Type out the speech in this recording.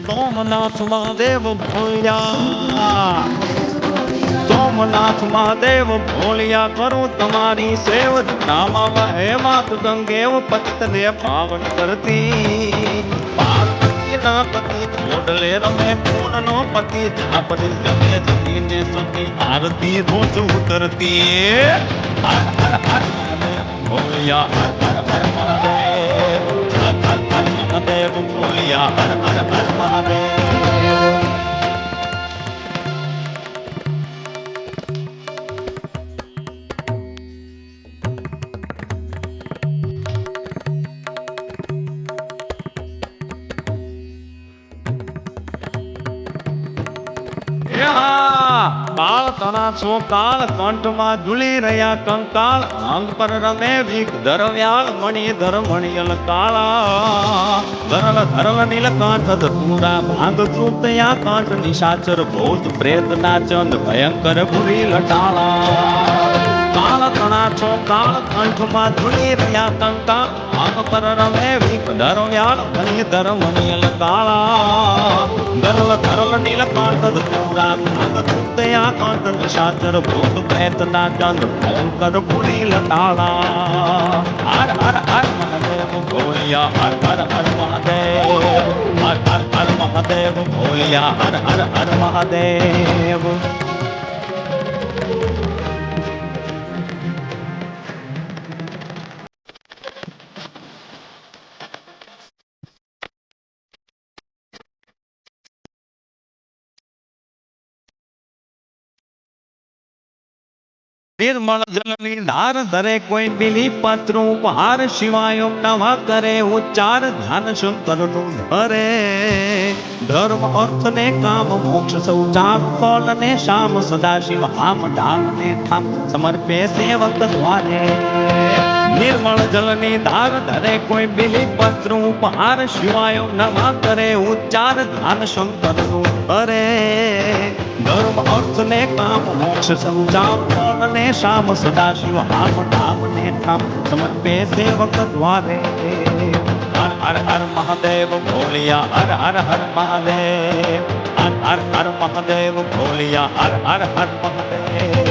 સોમનાથ મહાદેવ ભોળિયા, સોમનાથ મહાદેવ ભોળિયા કરું તમારી સેવ, નામા હે માત ગંગેવ પતિત ને પાવન કરતી, પાર્વતીના પતિ મોડલે રમે પૂર્ણનો પતિ, આપણી ગમે જતીને સતી આરતી રોજ ઉતરતી. હર હર હર ભોળિયા, હર હર હર મહાદેવ, હર હર હર મહાદેવ ભોળિયા, હર હર હર મહાદેવ. કાળ તણા છો કાળ, કંઠમાં ઝૂલી રહ્યા કંકાળ, અંગ પર રમે ભીખ ધરવ્યાળ, મણિ ધર મણિયલ કાળા, ધરલ ધરલ નીલકાંઠ ધતુરા, ભાંગ ચૂતયા કાંઠ નિશાચર, ભૂત પ્રેત નાચંદ ભયંકર ભૂરી લટાળા. કાળ તણા છો કાળ, કંઠમાં ઝૂલી રહ્યા કંકાળ, અંગ પર રમે ભીખ ધરવ્યાળ, મણિ ધર મણિયલ કાળા, ધરલ ધરલ નીલકાંઠ ધતુરા, ભાંગ ચૂતયા કાંઠ નિશાચર, ભૂત પ્રેત નાચંદ ભયંકર ભૂરી લટાળા. હર હર હર મહાદેવ ભોળિયા, હર હર હર મહાદેવ, હર હર હર મહાદેવ ભોળિયા, હર હર હર મહાદેવ. નિર્મળ જલની ધાર ધરે કોઈ બિલી પત્રું ઉપહાર, શિવાય નવા કરે ઉચ્ચાર, ધ્યાન શંકરનું ધરે. ધર્મ અર્થ ને કામ મોક્ષ સૌ ચાર, ફળ ને શામ સદાશિવ હામ ઢાલ ને ઠામ, સમર્પે સેવક દ્વારે. નિર્મળ જલની ધાર ધરે કોઈ બિલી પત્રું ઉપહાર, શિવાય નવા કરે ઉચ્ચાર, ધ્યાન શંકરનું ધરે. ધર્મ અર્થ ને કામ મોક્ષ સૌ ચાર, ફળ ને શામ સદાશિવ હામ ઢામ ને ઠામ, સમર્પે સેવક દ્વારે. હર હર હર મહાદેવ ભોળિયા, હર હર હર મહાદેવ, હર હર હર મહાદેવ ભોળિયા, હર હર હર મહાદેવ.